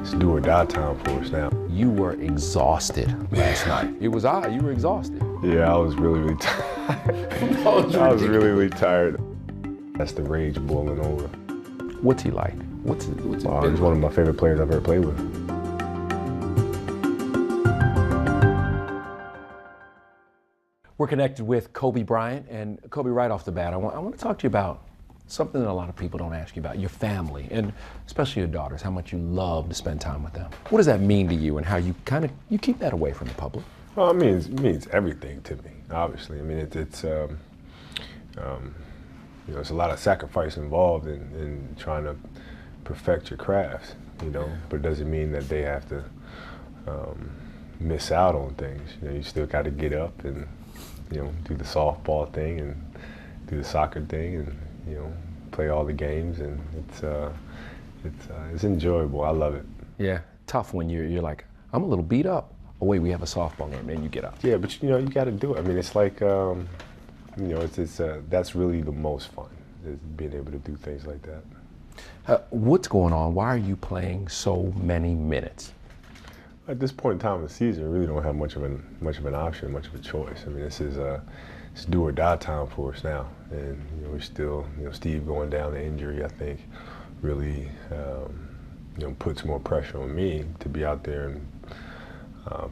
It's do or die time for us now. You were exhausted last night. It was odd. You were exhausted. Yeah, I was really tired. I was really tired. That's the rage boiling over. What's he like? What's it He's one of my favorite players I've ever played with. We're connected with Kobe Bryant, and Kobe, right off the bat, I want to talk to you about something that a lot of people don't ask you about, your family, and especially your daughters, how much you love to spend time with them. What does that mean to you, and how you you keep that away from the public? Well, it means everything to me, obviously. I mean, it's there's a lot of sacrifice involved in trying to perfect your craft, but it doesn't mean that they have to miss out on things. You still got to get up and, do the softball thing and do the soccer thing and, play all the games, and it's enjoyable. I love it. Yeah, tough when you're like, I'm a little beat up. Oh wait, we have a softball game, and you get up. Yeah, but you got to do it. I mean, it's like, that's really the most fun, is being able to do things like that. What's going on? Why are you playing so many minutes? At this point in time of the season, we really don't have much of an option, much of a choice. I mean, this is it's do or die time for us now, and we're still, Steve going down to injury, I think, really, puts more pressure on me to be out there and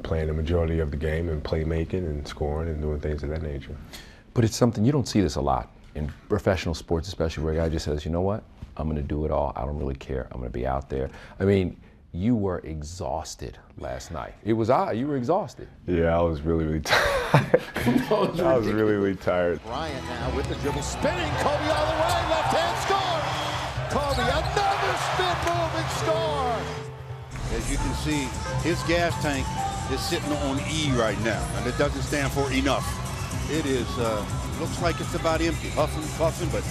playing the majority of the game and playmaking and scoring and doing things of that nature. But it's something, you don't see this a lot in professional sports, especially where a guy just says, you know what, I'm going to do it all. I don't really care. I'm going to be out there. I mean, you were exhausted last night. It was odd. You were exhausted. Yeah, I was really tired. I was really tired. Bryant now with the dribble, spinning. Kobe all the way, left hand score. Kobe, another spin move and score. As you can see, his gas tank is sitting on E right now, and it doesn't stand for enough. It is, looks like it's about empty, puffing, but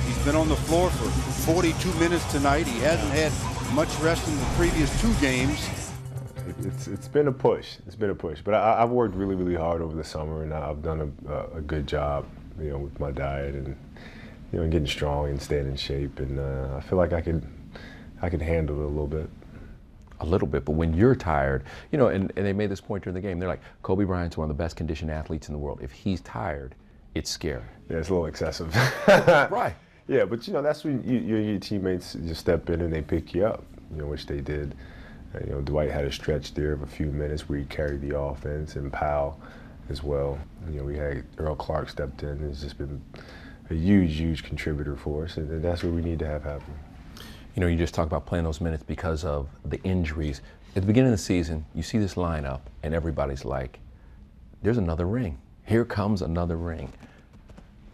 he's been on the floor for 42 minutes tonight. He hasn't had much rest in the previous 2 games. It's been a push. It's been a push, but I've worked really hard over the summer, and I've done a good job, with my diet and getting strong and staying in shape, and I feel like I can handle it a little bit. A little bit, but when you're tired, and they made this point during the game, they're like, Kobe Bryant's one of the best conditioned athletes in the world. If he's tired, it's scary. Yeah, it's a little excessive. Right. Yeah, but that's when your teammates just step in and they pick you up, which they did. Dwight had a stretch there of a few minutes where he carried the offense, and Powell as well. We had Earl Clark stepped in, and it's just been a huge contributor for us, and that's what we need to have happen. You just talk about playing those minutes because of the injuries. At the beginning of the season, you see this lineup, and everybody's like, there's another ring. Here comes another ring.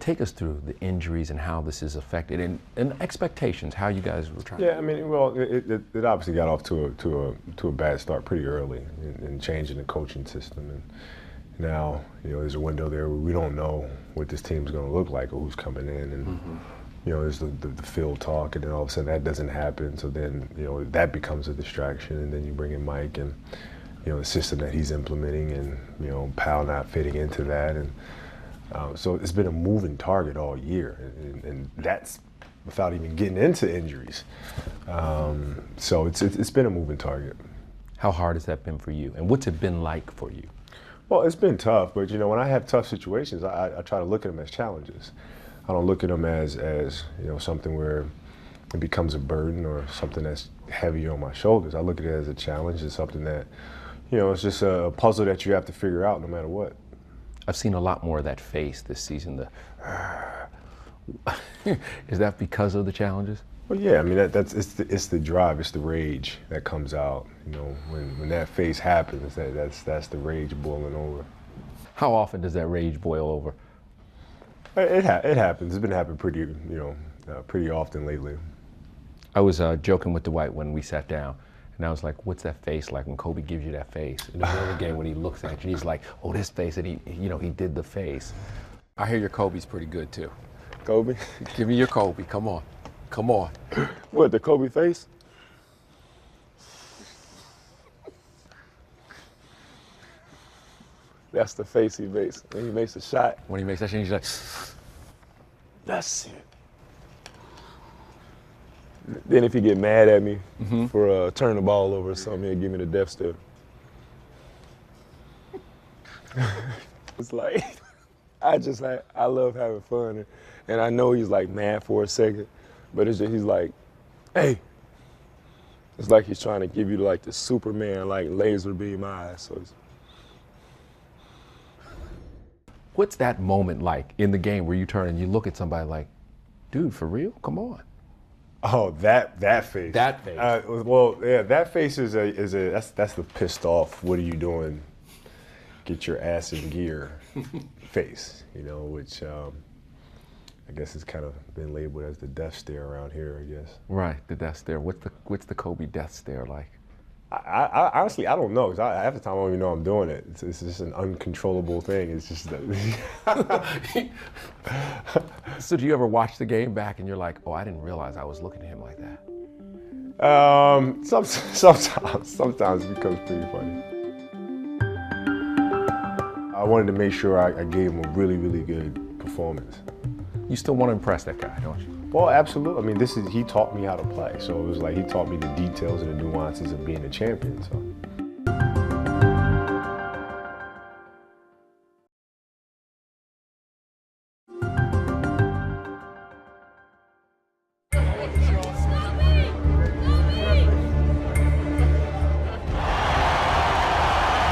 Take us through the injuries and how this is affected, and expectations, how you guys were trying. Yeah, I mean, well, it obviously got off to a bad start pretty early in changing the coaching system, and now there's a window there where we don't know what this team's going to look like or who's coming in, and there's the field talk, and then all of a sudden that doesn't happen, so then that becomes a distraction, and then you bring in Mike and the system that he's implementing, and Powell not fitting into that, and so it's been a moving target all year, and that's without even getting into injuries. So it's been a moving target. How hard has that been for you, and what's it been like for you? Well, it's been tough, but when I have tough situations, I try to look at them as challenges. I don't look at them as something where it becomes a burden or something that's heavy on my shoulders. I look at it as a challenge. It's something that it's just a puzzle that you have to figure out no matter what. I've seen a lot more of that face this season. Is that because of the challenges? Well, yeah. I mean, it's the drive, it's the rage that comes out. When that face happens, that's the rage boiling over. How often does that rage boil over? It happens. It's been happening pretty often lately. I was joking with Dwight when we sat down. And I was like, what's that face like when Kobe gives you that face? In the middle of the game when he looks at you, he's like, oh, this face, and he did the face. I hear your Kobe's pretty good too. Kobe? Give me your Kobe, come on. Come on. What, the Kobe face? That's the face he makes when he makes a shot. When he makes that shot, he's like, that's it. Then if he get mad at me for turning the ball over or something, he'll give me the death stare. It's like, I love having fun. And I know he's like mad for a second, but it's just, he's like, hey. It's like he's trying to give you like the Superman, like laser beam eyes. So What's that moment like in the game where you turn and you look at somebody like, dude, for real? Come on. Oh, that face. That face. Well, yeah, that face is that's the pissed off. What are you doing? Get your ass in gear face. You know, which I guess it's kind of been labeled as the death stare around here. I guess. Right, the death stare. What's the Kobe death stare like? I honestly, I don't know, because half the time I don't even know I'm doing it. It's just an uncontrollable thing. It's just that. So do you ever watch the game back and you're like, oh, I didn't realize I was looking at him like that? Sometimes it becomes pretty funny. I wanted to make sure I gave him a really, really good performance. You still want to impress that guy, don't you? Well, absolutely. I mean, he taught me how to play. So it was like he taught me the details and the nuances of being a champion. So.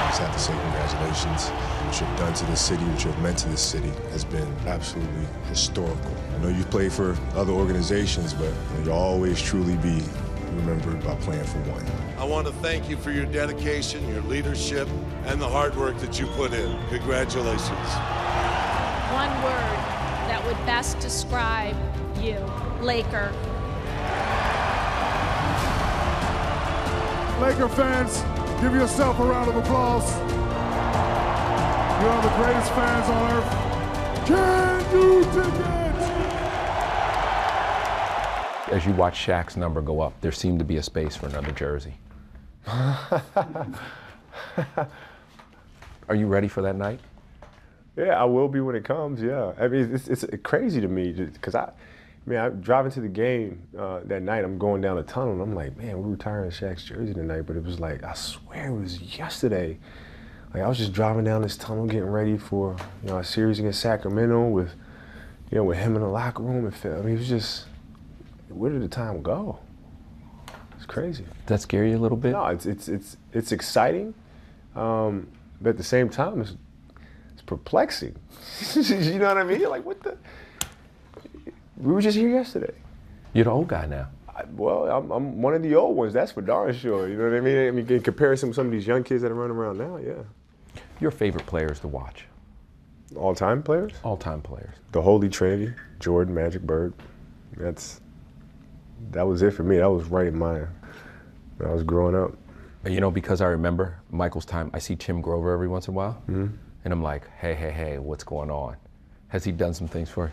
I just have to say congratulations. What you've done to this city, what you've meant to this city has been absolutely historical. I know you've played for other organizations, but you'll always truly be remembered by playing for one. I want to thank you for your dedication, your leadership, and the hard work that you put in. Congratulations. One word that would best describe you, Laker. Laker fans, give yourself a round of applause. You are the greatest fans on earth. Can you dig it? As you watch Shaq's number go up, there seemed to be a space for another jersey. Are you ready for that night? Yeah, I will be when it comes. Yeah, I mean, it's crazy to me because I'm driving to the game that night. I'm going down the tunnel, and I'm like, man, we're retiring Shaq's jersey tonight. But it was like, I swear it was yesterday. Like I was just driving down this tunnel, getting ready for a series against Sacramento with him in the locker room. I mean, it was just, where did the time go? It's crazy. Does that scare you a little bit? No, it's exciting, but at the same time, it's perplexing. You know what I mean? Like, what the? We were just here yesterday. You're the old guy now. I'm one of the old ones. That's for darn sure. You know what I mean? I mean, in comparison with some of these young kids that are running around now, yeah. Your favorite players to watch? All-time players? All-time players. The Holy Trinity: Jordan, Magic, Bird. That was it for me. That was right in my. When I was growing up. You know, because I remember Michael's time. I see Tim Grover every once in a while, and I'm like, hey, what's going on? Has he done some things for you?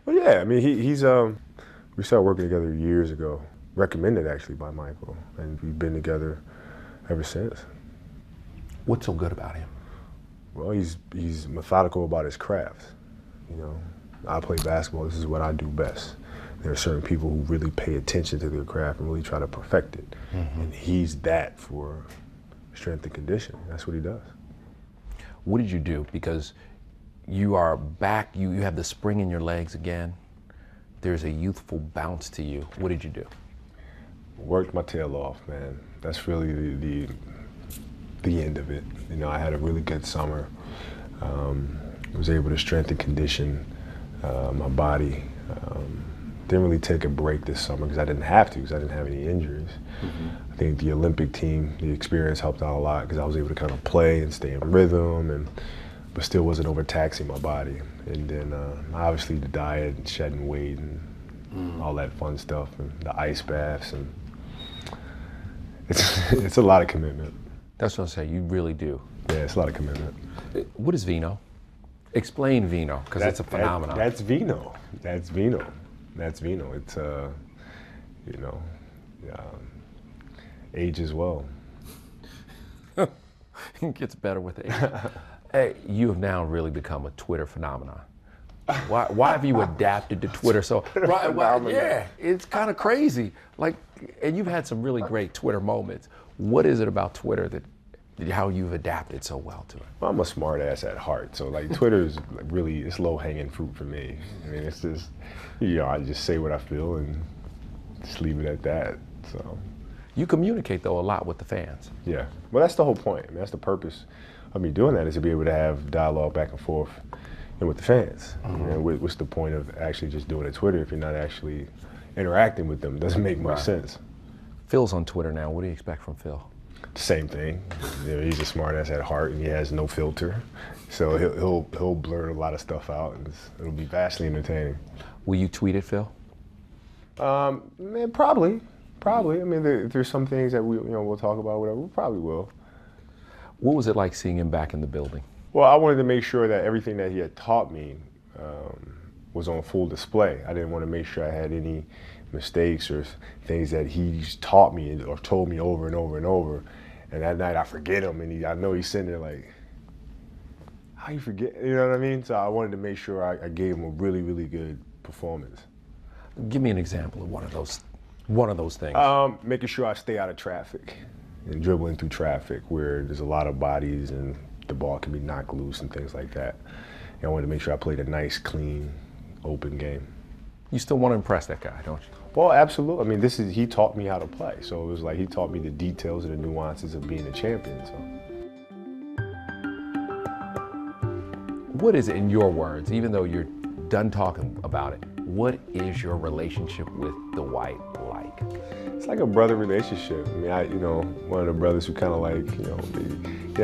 Well, yeah. I mean, he's we started working together years ago. Recommended actually by Michael, and we've been together ever since. What's so good about him? Well, he's methodical about his craft. You know, I play basketball. This is what I do best. There are certain people who really pay attention to their craft and really try to perfect it, and he's that for strength and conditioning. That's what he does. What did you do? Because you are back. You have the spring in your legs again. There's a youthful bounce to you. What did you do? Worked my tail off, man. That's really the end of it. You know, I had a really good summer. Was able to strengthen condition my body. Didn't really take a break this summer because I didn't have to, because I didn't have any injuries. I think the Olympic team, the experience helped out a lot because I was able to kind of play and stay in rhythm, but still wasn't overtaxing my body. And then obviously the diet and shedding weight and all that fun stuff, and the ice baths, and it's a lot of commitment. That's what I'm saying. You really do. Yeah, it's a lot of commitment. What is vino? Explain vino, because it's a phenomenon. That's vino. That's vino. That's vino. It's age as well. It gets better with age. Hey, you have now really become a Twitter phenomenon. Why have you adapted to Twitter? So, right, yeah, it's kind of crazy. Like, and you've had some really great Twitter moments. What is it about Twitter that how you've adapted so well to it? Well, I'm a smart ass at heart, so like Twitter is really, it's low hanging fruit for me. I mean, it's just, I just say what I feel and just leave it at that. So. You communicate though a lot with the fans. Yeah, well, that's the whole point. I mean, that's the purpose of me doing that, is to be able to have dialogue back and forth and with the fans. And what's the point of actually just doing a Twitter if you're not actually interacting with them? It doesn't make much sense. Phil's on Twitter now. What do you expect from Phil? Same thing. He's a smart ass at heart, and he has no filter, so he'll blur a lot of stuff out, and it'll be vastly entertaining. Will you tweet at Phil? Man, probably. I mean, if there's some things that we'll talk about, whatever. We probably will. What was it like seeing him back in the building? Well, I wanted to make sure that everything that he had taught me was on full display. I didn't want to make sure I had any mistakes or things that he's taught me or told me over and over and over. And that night I forget him, and I know he's sitting there like, how you forget? You know what I mean? So I wanted to make sure I gave him a really, really good performance. Give me an example of one of those things. Making sure I stay out of traffic and dribbling through traffic where there's a lot of bodies and the ball can be knocked loose and things like that. And I wanted to make sure I played a nice, clean, open game. You still want to impress that guy, don't you? Well, absolutely. I mean, he taught me how to play. So it was like he taught me the details and the nuances of being a champion. So. What is it, in your words, even though you're done talking about it, what is your relationship with Dwight like? It's like a brother relationship. I mean, one of the brothers who kind of like,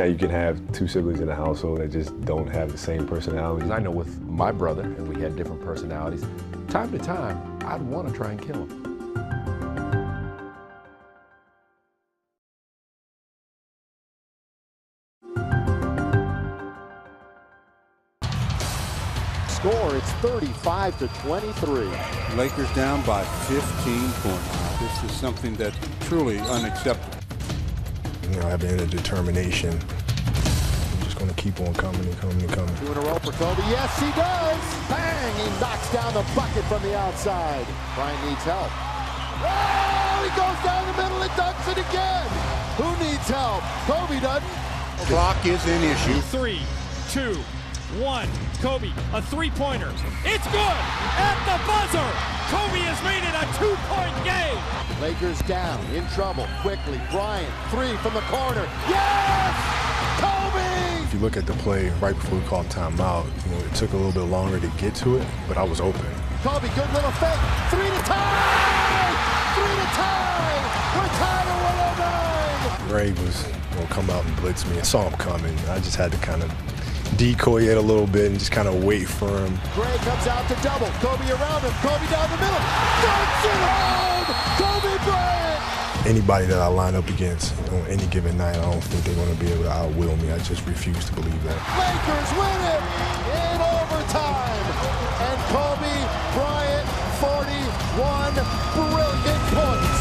you can have two siblings in a household that just don't have the same personalities. I know with my brother, and we had different personalities, time to time, I'd want to try and kill him. Score, it's 35-23. Lakers down by 15 points. This is something that's truly unacceptable. Having a determination. I'm just going to keep on coming and coming and coming. 2 in a row for Kobe. Yes, he does. Bang! He knocks down the bucket from the outside. Bryant needs help. Oh, he goes down the middle and dunks it again. Who needs help? Kobe doesn't. Clock is an issue. 3, 2, 1. Kobe, a three-pointer. It's good! At the buzzer! Kobe has made it a 2-point game! Lakers down, in trouble, quickly. Bryant, 3 from the corner. Yes! Kobe! If you look at the play right before we called timeout, it took a little bit longer to get to it, but I was open. Kobe, good little fake. 3 to tie! 3 to tie! We're tied at 109! Ray was going to come out and blitz me. I saw him coming. I just had to kind of decoy it a little bit and just kind of wait for him. Gray comes out to double. Kobe around him. Kobe down the middle. Dunks it home! Kobe Bryant! Anybody that I line up against on any given night, I don't think they're going to be able to outwill me. I just refuse to believe that. Lakers win it in overtime. And Kobe Bryant, 41 brilliant points.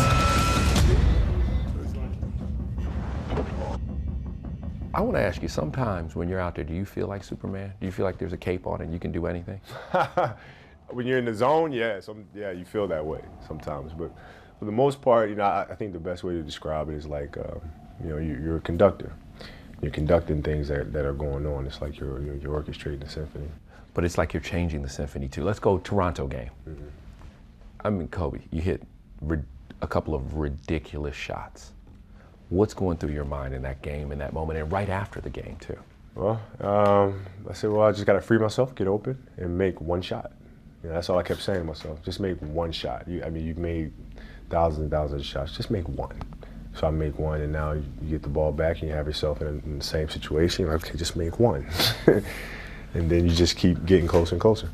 I want to ask you, sometimes when you're out there, do you feel like Superman? Do you feel like there's a cape on and you can do anything? When you're in the zone, yeah, you feel that way sometimes. But for the most part, I think the best way to describe it is like, you're a conductor. You're conducting things that are going on. It's like you're orchestrating a symphony. But it's like you're changing the symphony too. Let's go Toronto game. Mm-hmm. I mean, Kobe, you hit a couple of ridiculous shots. What's going through your mind in that game, in that moment, and right after the game, too? Well, I said, I just got to free myself, get open, and make one shot. That's all I kept saying to myself. Just make one shot. You've made thousands and thousands of shots. Just make one. So I make one, and now you get the ball back, and you have yourself in the same situation. You're like, okay, just make one. And then you just keep getting closer and closer.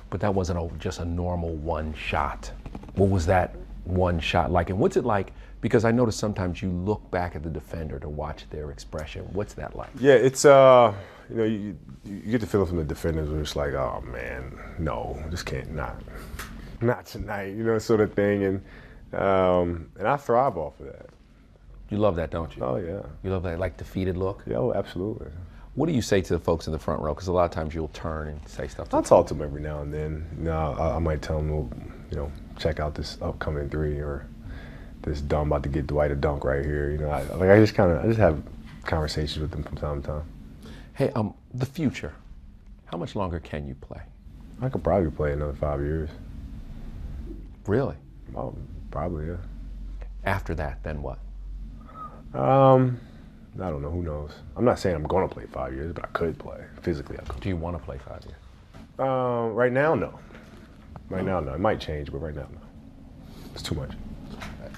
But that wasn't just a normal one shot. What was that one shot like? And what's it like? Because I notice sometimes you look back at the defender to watch their expression. What's that like? Yeah, it's you get the feeling from the defenders where it's like, oh man, no, just can't, not tonight, sort of thing, and I thrive off of that. You love that, don't you? Oh yeah. You love that like defeated look? Yeah, oh, absolutely. What do you say to the folks in the front row? Because a lot of times you'll turn and say stuff to I'll them. talk to them every now and then. You know, I might tell them, well, you know, check out this upcoming 3, or this dumb about to get Dwight a dunk right here. You know, I just have conversations with them from time to time. Hey, the future. How much longer can you play? I could probably play another 5 years. Really? Oh, probably, yeah. After that, then what? I don't know. Who knows? I'm not saying I'm going to play 5 years, but I could play. Physically, I could. Do you want to play 5 years? Right now, no. Right now, no. It might change, but right now, no. It's too much. I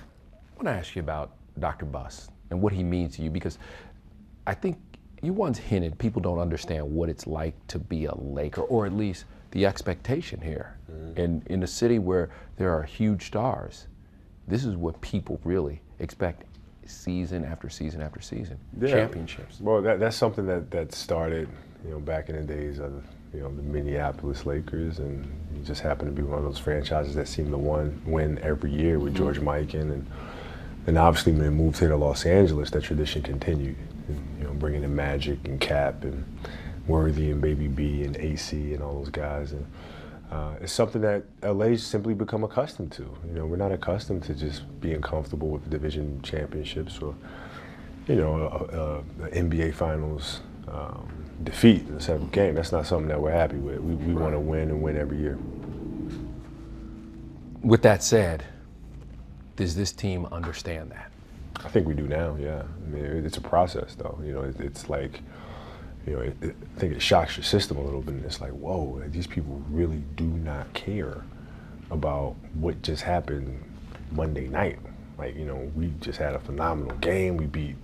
want to ask you about Dr. Buss and what he means to you, because I think you once hinted people don't understand what it's like to be a Laker, or at least the expectation here. In a city where there are huge stars, this is what people really expect season after season after season. Yeah. Championships. Well, that's something that started, you know, back in the days of, you know, the Minneapolis Lakers, and you just happened to be one of those franchises that seemed to win every year with George Mikan, and obviously when they moved here to Los Angeles, that tradition continued. And, you know, bringing in Magic and Cap and Worthy and Baby B and AC and all those guys, and it's something that LA's simply become accustomed to. You know, we're not accustomed to just being comfortable with the division championships or, you know, an NBA Finals defeat in the 7th game. That's not something that we're happy with. We want to win and win every year. With that said, does this team understand that? I think we do now, yeah. I mean, it's a process, though. You know, it's like, you know, I think it shocks your system a little bit, and it's like, whoa, these people really do not care about what just happened Monday night. Like, you know, we just had a phenomenal game. We beat,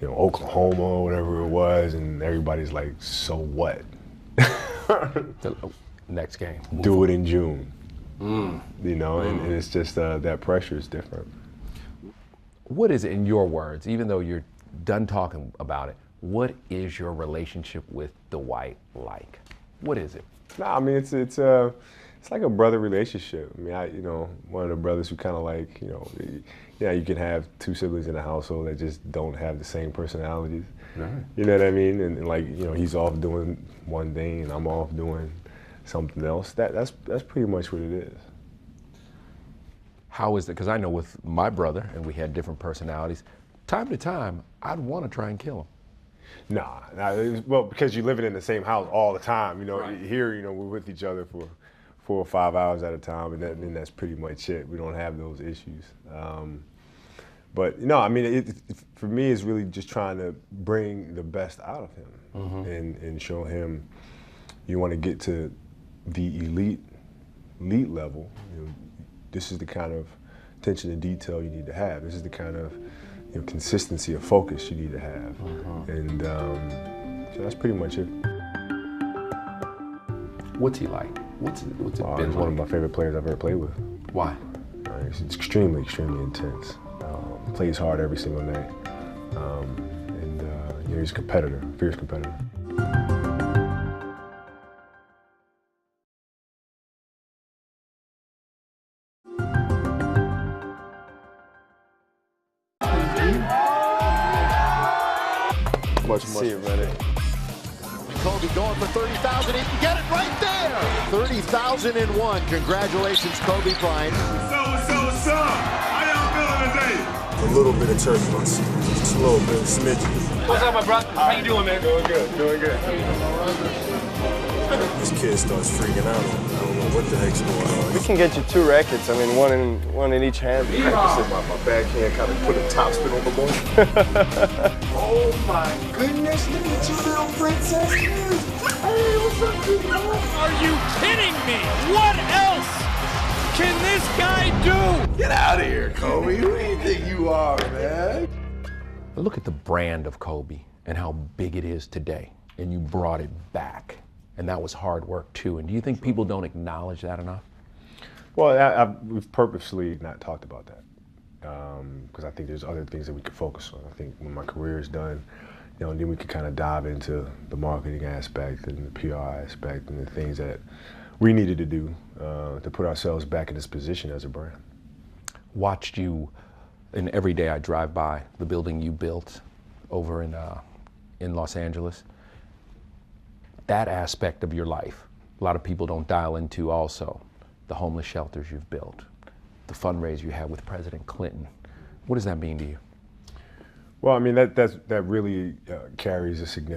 you know, Oklahoma or whatever it was, and everybody's like, so what? The next game. Do it in June. You know, and it's just that pressure is different. What is it, in your words, even though you're done talking about it, what is your relationship with Dwight like? What is it? Nah, I mean, it's like a brother relationship. I mean, you know, one of the brothers who kind of like, you know, yeah, you can have 2 siblings in a household that just don't have the same personalities. Right. You know what I mean? And like, you know, he's off doing one thing and I'm off doing something else. That's pretty much what it is. How is it? Because I know with my brother, and we had different personalities, time to time, I'd want to try and kill him. Nah, well, because you're living in the same house all the time. You know, right. Here, you know, we're with each other for 4 or 5 hours at a time, and that's pretty much it. We don't have those issues. But, you know, I mean, for me, it's really just trying to bring the best out of him and show him you want to get to the elite level. You know, this is the kind of attention to detail you need to have. This is the kind of, you know, consistency of focus you need to have. And so that's pretty much it. What's he like? What's it been He's like? one of my favorite players I've ever played with. Why? He's extremely, extremely intense. Plays hard every single night. And you know, he's a competitor, fierce competitor. Much. See you, ready. Kobe going for 30,000. He can get it right there. 30,001. Congratulations, Kobe Bryant. What's up? How y'all feeling today? A little bit of turbulence, just a little bit, smidgen. What's up, my brother? How you doing, man? Doing good, doing good. This kid starts freaking out. I don't know what the heck's going on. We can get you 2 rackets. I mean, one in each hand. My backhand kind of put a topspin on the ball. Oh my goodness, look at you, little princess. Hey, what's up, big boy? Are you kidding me? What else can this guy do? Get out of here, Kobe. Who do you think you are, man? Look at the brand of Kobe and how big it is today, and you brought it back. And that was hard work too. And do you think people don't acknowledge that enough? Well, we've purposely not talked about that because I think there's other things that we could focus on. I think when my career is done, you know, then we could kind of dive into the marketing aspect and the PR aspect and the things that we needed to do to put ourselves back in this position as a brand. Watched you, and every day I drive by the building you built over in Los Angeles. that aspect of your life, a lot of people don't dial into also. The homeless shelters you've built, the fundraiser you had with President Clinton. What does that mean to you? Well, I mean, that really carries a certain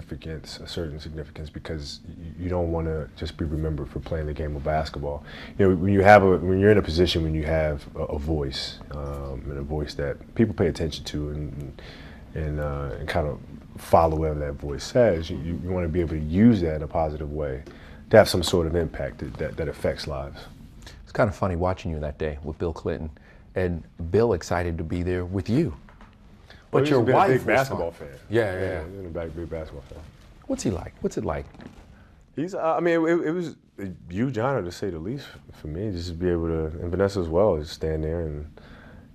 significance, because you don't want to just be remembered for playing the game of basketball. You know, when you're in a position when you have a voice, and a voice that people pay attention to, and kind of follow whatever that voice says, you want to be able to use that in a positive way to have some sort of impact that affects lives. It's kind of funny watching you that day with Bill Clinton, and Bill excited to be there with you. But your wife was a big basketball fan. Yeah. He's a big basketball fan. What's he like? What's it like? He's, I mean, it was a huge honor, to say the least, for me, just to be able to, and Vanessa as well, just stand there and,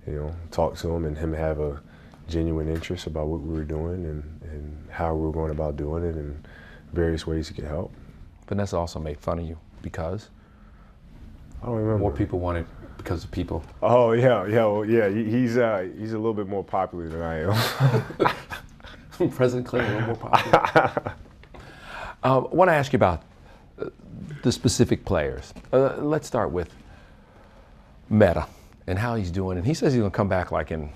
you know, talk to him, and him have a genuine interest about what we were doing, and how we were going about doing it, and various ways he could help. Vanessa also made fun of you because? I don't remember. More people wanted because of people. Oh yeah. He's a little bit more popular than I am. President Clinton, a little more popular. I want to ask you about the specific players. Let's start with Meta and how he's doing. And he says he's going to come back like in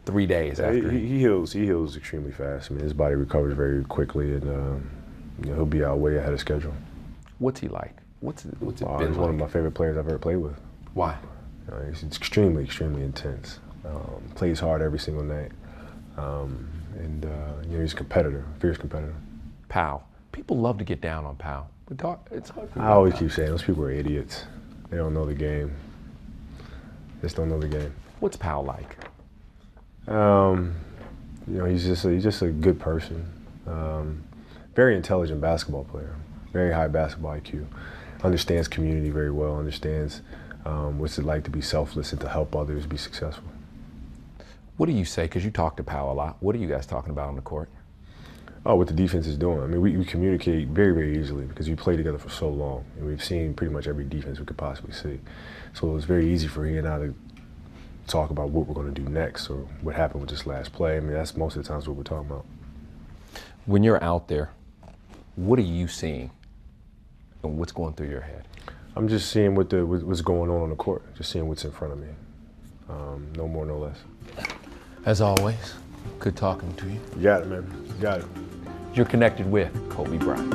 3 days after. He heals. He heals extremely fast. I mean, his body recovers very quickly, and he'll be out way ahead of schedule. What's he like? What's it been He's like? one of my favorite players I've ever played with. Why? He's extremely intense. Plays hard every single night, and he's a competitor, fierce competitor. Powell. People love to get down on Powell. It's hard. I always keep saying those people are idiots. They don't know the game. Just don't know the game. What's Powell like? He's just a good person. Very intelligent basketball player. Very high basketball IQ. Understands community very well. Understands what's it like to be selfless and to help others be successful. What do you say? Because you talk to Powell a lot. What are you guys talking about on the court? Oh, what the defense is doing. I mean, we communicate very easily because we played together for so long, and we've seen pretty much every defense we could possibly see. So it's very easy for he and I to talk about what we're going to do next, or what happened with this last play. I mean, that's most of the times what we're talking about. When you're out there, what are you seeing, and what's going through your head? I'm just seeing what's going on the court, just seeing what's in front of me. No more, no less. As always, good talking to you. You got it, man. You got it. You're connected with Kobe Bryant.